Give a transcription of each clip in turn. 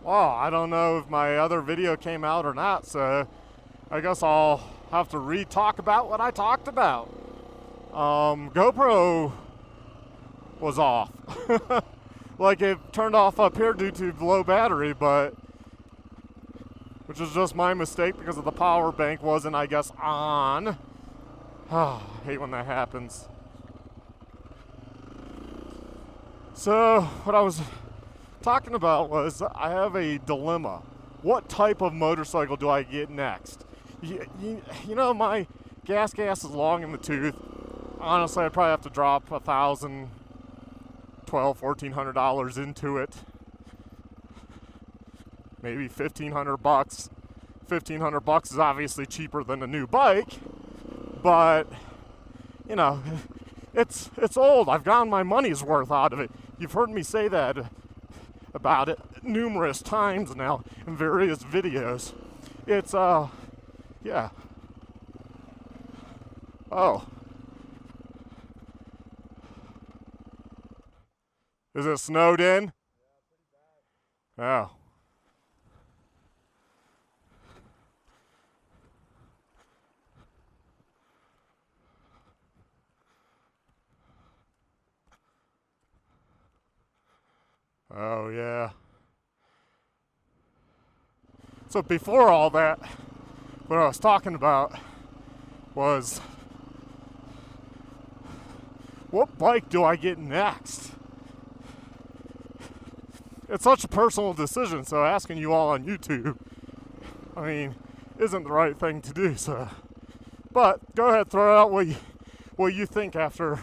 Well, I don't know if my other video came out or not, so I guess I'll have to re-talk about what I talked about. GoPro was off. Like it turned off up here due to low battery, but which is just my mistake because of the power bank wasn't, I guess, on. I hate when that happens. So what I was talking about was I have a dilemma. What type of motorcycle do I get next? You know, my gas is long in the tooth. Honestly, I'd probably have to drop $1,000, $1,200, $1,400 into it. Maybe $1,500. $1,500 is obviously cheaper than a new bike, but you know, it's old. I've gotten my money's worth out of it. You've heard me say that about it numerous times now in various videos. It's yeah. Oh. Is it snowed in? Oh. Oh, yeah. So before all that, what I was talking about was what bike do I get next? It's such a personal decision, so asking you all on YouTube, I mean, isn't the right thing to do, so. But go ahead, throw out what you think after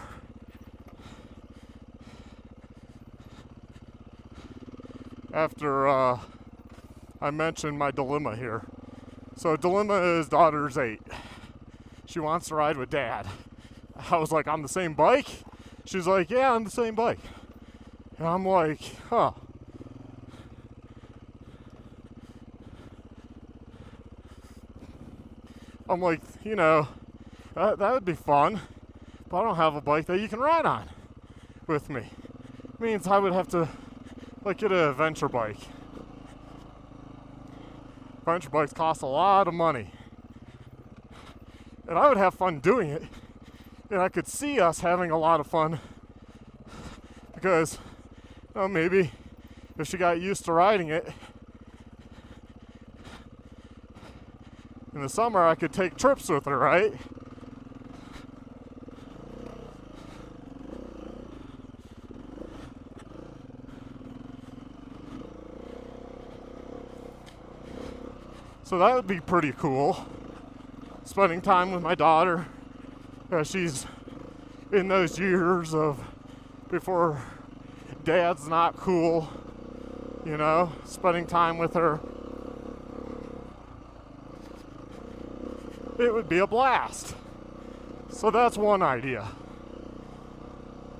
I mentioned my dilemma here. So dilemma is daughter's 8. She wants to ride with dad. I was like, on the same bike? She's like, yeah, on the same bike. And I'm like, huh. I'm like, you know, that would be fun, but I don't have a bike that you can ride on with me. It means I would have to like get a adventure bike. Adventure bikes cost a lot of money. And I would have fun doing it. And I could see us having a lot of fun because, you know, maybe if she got used to riding it, in the summer I could take trips with her, right? So that would be pretty cool. Spending time with my daughter as she's in those years of before dad's not cool, you know, spending time with her. It would be a blast. So that's one idea.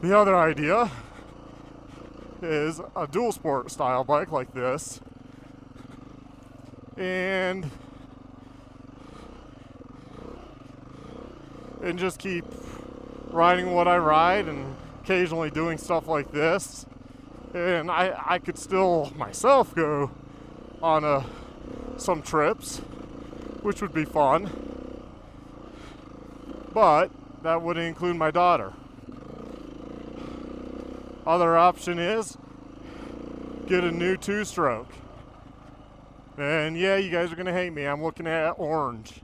The other idea is a dual sport style bike like this. And just keep riding what I ride and occasionally doing stuff like this. And I could still myself go on some trips, which would be fun. But that wouldn't include my daughter. Other option is get a new 2-stroke. And yeah, you guys are gonna hate me. I'm looking at orange.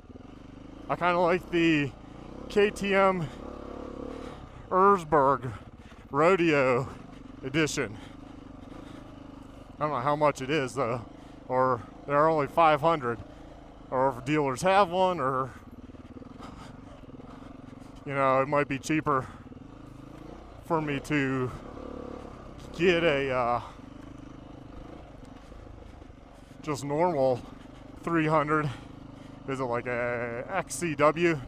I kind of like the KTM Erzberg Rodeo Edition. I don't know how much it is though, or they're only 500, or if dealers have one, or you know, it might be cheaper for me to get a just normal 300. Is it like a XCW?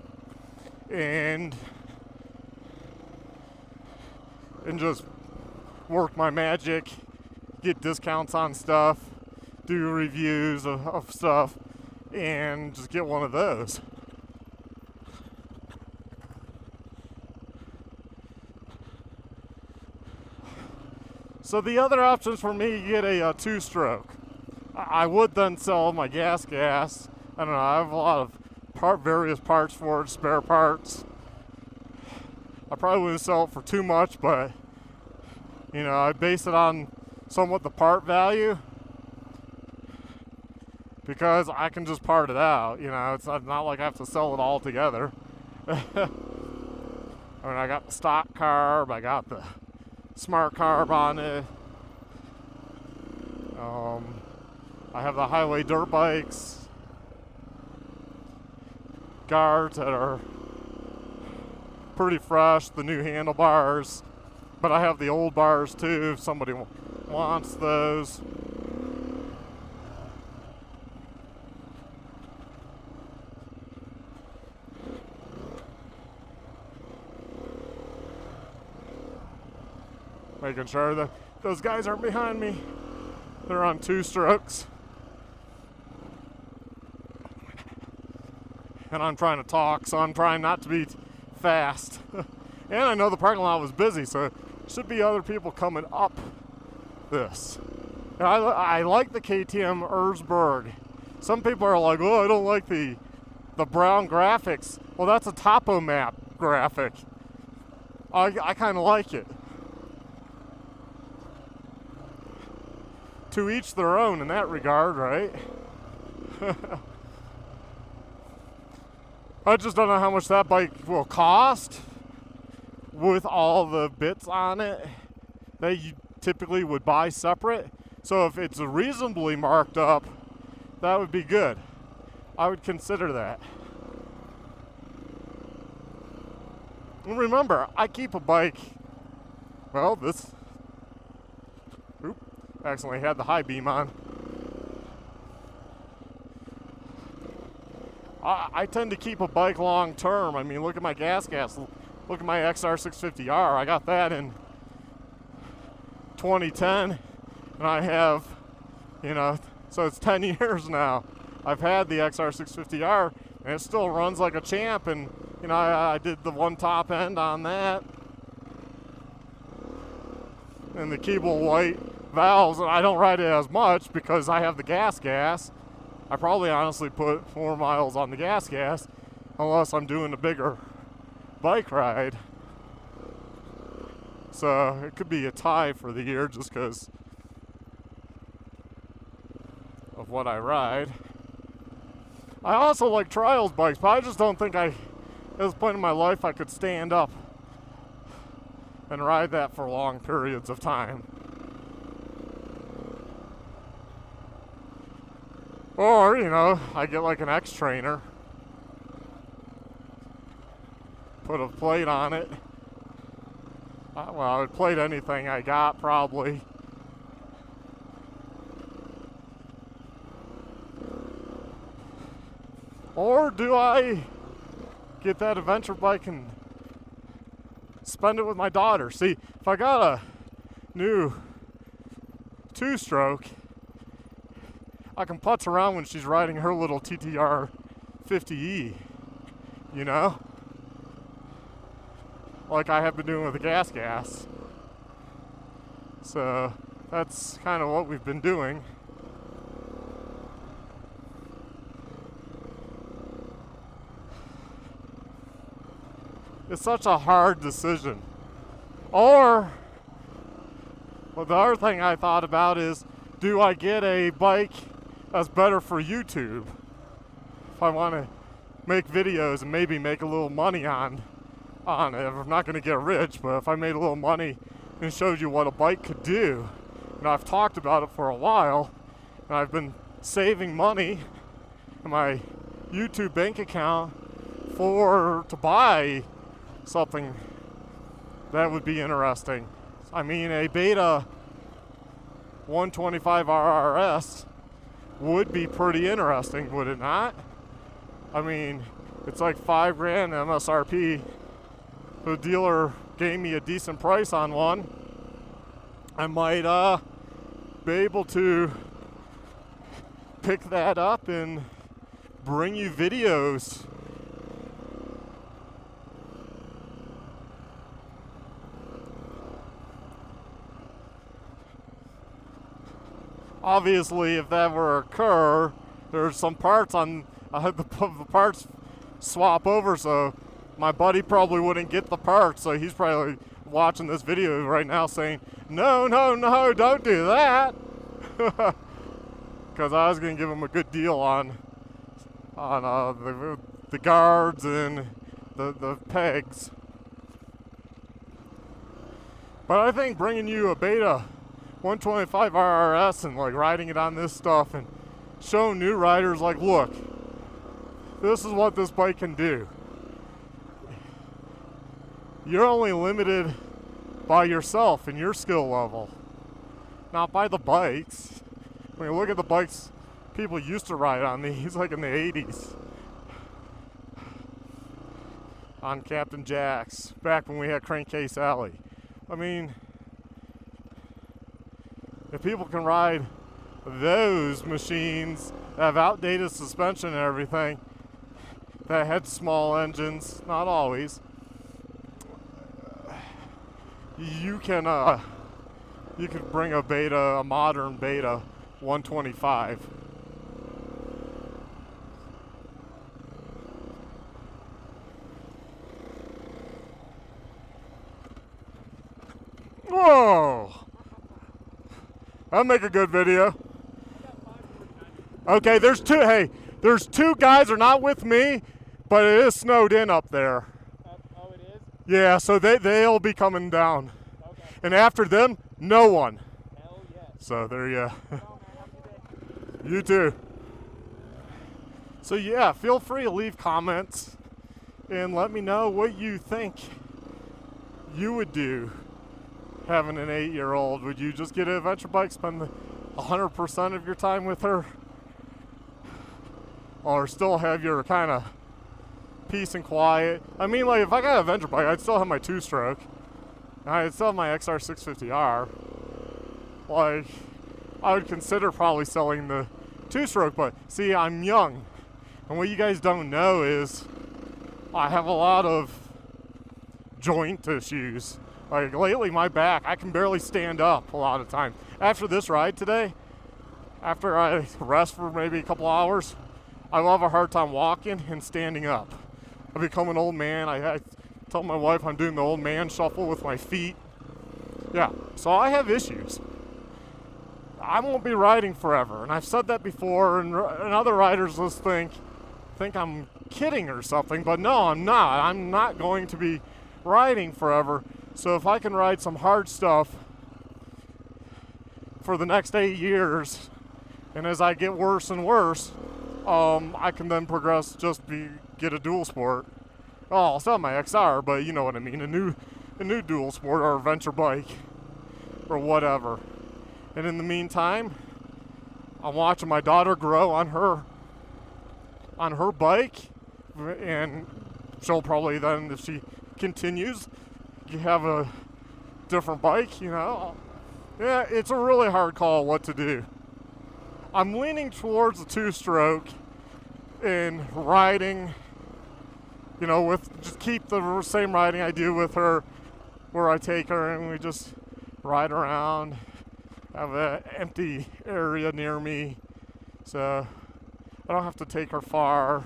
And just work my magic, get discounts on stuff, do reviews of stuff, and just get one of those. So the other options for me, get a 2-stroke. I would then sell my gas. I don't know, I have a lot of various parts for it, spare parts. I probably wouldn't sell it for too much, but you know, I base it on somewhat the part value because I can just part it out. You know, it's not like I have to sell it all together. I mean, I got the stock carb, I got the smart carb on it. I have the highway dirt bikes, guards that are pretty fresh, the new handlebars, but I have the old bars too if somebody wants those. Making sure that those guys aren't behind me. They're on 2 strokes. And I'm trying to talk, so I'm trying not to be fast. And I know the parking lot was busy, so there should be other people coming up this. And I like the KTM Erzberg. Some people are like, oh, I don't like the brown graphics. Well, that's a topo map graphic. I kind of like it. To each their own in that regard, right? I just don't know how much that bike will cost with all the bits on it that you typically would buy separate. So if it's reasonably marked up, that would be good. I would consider that. And remember, I keep a bike, well, this, accidentally had the high beam on. I tend to keep a bike long term. I mean, look at my gas. Look at my XR650R. I got that in 2010, and I have, you know, so it's 10 years now. I've had the XR650R, and it still runs like a champ, and, you know, I did the one top end on that. And the Keeble white valves, and I don't ride it as much because I have the gas. I probably honestly put 4 miles on the gas unless I'm doing a bigger bike ride. So it could be a tie for the year just because of what I ride. I also like trials bikes, but I just don't think at this point in my life I could stand up and ride that for long periods of time. Or, you know, I get like an X trainer, put a plate on it. Well, I would plate anything I got probably. Or do I get that adventure bike and spend it with my daughter? See, if I got a new 2-stroke, I can putz around when she's riding her little TTR 50E, you know? Like I have been doing with the gas. So that's kind of what we've been doing. It's such a hard decision. Or, well, the other thing I thought about is, do I get a bike that's better for YouTube? If I want to make videos and maybe make a little money on it. I'm not going to get rich, but if I made a little money and showed you what a bike could do, and I've talked about it for a while, and I've been saving money in my YouTube bank account to buy something that would be interesting. I mean, a Beta 125 RRS would be pretty interesting, would it not? I mean, it's like $5,000 MSRP. The dealer gave me a decent price on one. I might be able to pick that up and bring you videos. obviously, if that were to occur, there's some parts on the parts swap over, so my buddy probably wouldn't get the parts. So he's probably watching this video right now saying, no, don't do that. Because I was going to give him a good deal on the guards and the pegs. But I think bringing you a Beta 125 RRS and like riding it on this stuff and showing new riders like, look, this is what this bike can do. You're only limited by yourself and your skill level, not by the bikes. When you look at the bikes people used to ride on these, like in the 80s, on Captain Jack's, back when we had Crankcase Alley. I mean, if people can ride those machines that have outdated suspension and everything, that had small engines, not always, you could bring a modern Beta 125. Whoa! That'll make a good video. Okay, there's two guys are not with me, but it is snowed in up there. Oh, it is? Yeah, so they'll be coming down. Okay. And after them, no one. Hell yes. So there you go. Oh, man, have a good day. You too. So yeah, feel free to leave comments and let me know what you think you would do having an 8-year-old. Would you just get an adventure bike, spend 100% of your time with her? Or still have your kind of peace and quiet? I mean, like, if I got an adventure bike, I'd still have my 2-stroke. I'd still have my XR650R. Like, I would consider probably selling the 2-stroke, but see, I'm young. And what you guys don't know is I have a lot of joint issues. Like lately, my back, I can barely stand up a lot of times. After this ride today, after I rest for maybe a couple hours, I will have a hard time walking and standing up. I become an old man. I tell my wife I'm doing the old man shuffle with my feet. Yeah, so I have issues. I won't be riding forever, and I've said that before, and other riders just think I'm kidding or something, but no, I'm not. I'm not going to be riding forever. So if I can ride some hard stuff for the next 8 years, and as I get worse and worse, I can then progress, get a dual sport. Oh, I'll sell my XR, but you know what I mean, a new dual sport or adventure bike or whatever. And in the meantime, I'm watching my daughter grow on her bike, and she'll probably then, if she continues, you have a different bike, you know. Yeah, it's a really hard call what to do. I'm leaning towards the 2-stroke and riding, you know, just keep the same riding I do with her, where I take her and we just ride around, have an empty area near me, so I don't have to take her far.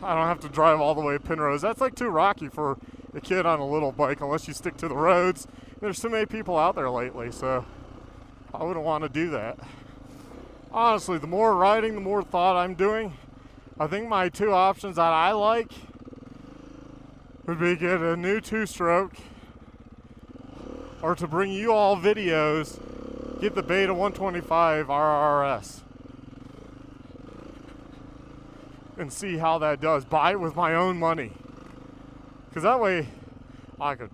I don't have to drive all the way to Penrose. That's like too rocky for a kid on a little bike unless you stick to the roads. There's so many people out there lately, so I wouldn't want to do that. Honestly, the more riding, the more thought I'm doing. I think my two options that I like would be get a new 2-stroke, or to bring you all videos, get the Beta 125 RRS and see how that does. Buy it with my own money. Because that way, I could,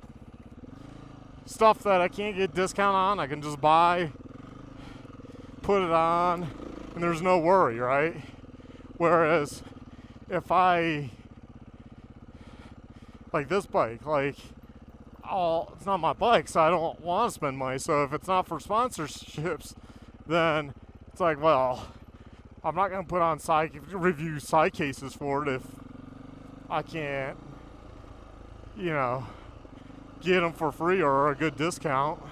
stuff that I can't get discount on, I can just buy, put it on, and there's no worry, right? Whereas, if I, like this bike, it's not my bike, so I don't want to spend money. So if it's not for sponsorships, then it's like, well, I'm not going to put on review side cases for it if I can't, you know, get them for free or a good discount.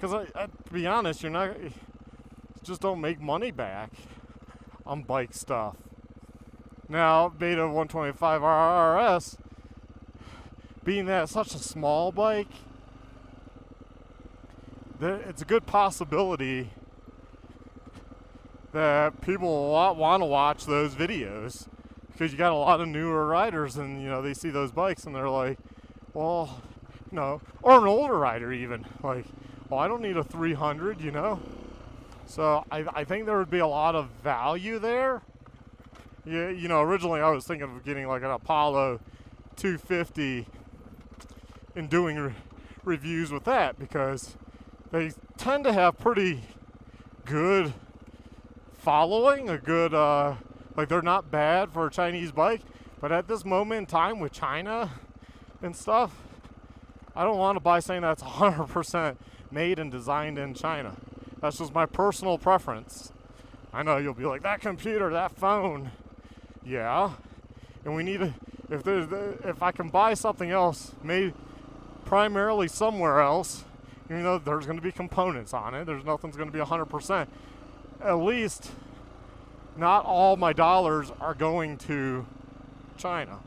because to be honest, you're not, you just don't make money back on bike stuff. Now, Beta 125 RRS, being that it's such a small bike, it's a good possibility that people will want to watch those videos, because you got a lot of newer riders, and you know, they see those bikes and they're like, well, you know, or an older rider even, like, well, I don't need a 300, you know. So I think there would be a lot of value there. Yeah, you know, originally I was thinking of getting like an Apollo 250 and doing reviews with that, because they tend to have pretty good following, a good, like, they're not bad for a Chinese bike. But at this moment in time with China and stuff, I don't want to buy something that's 100% made and designed in China. That's just my personal preference. I know you'll be like, that computer, that phone. Yeah, and we need to, if I can buy something else made primarily somewhere else, you know, there's going to be components on it. There's nothing's going to be 100%. At least not all my dollars are going to China.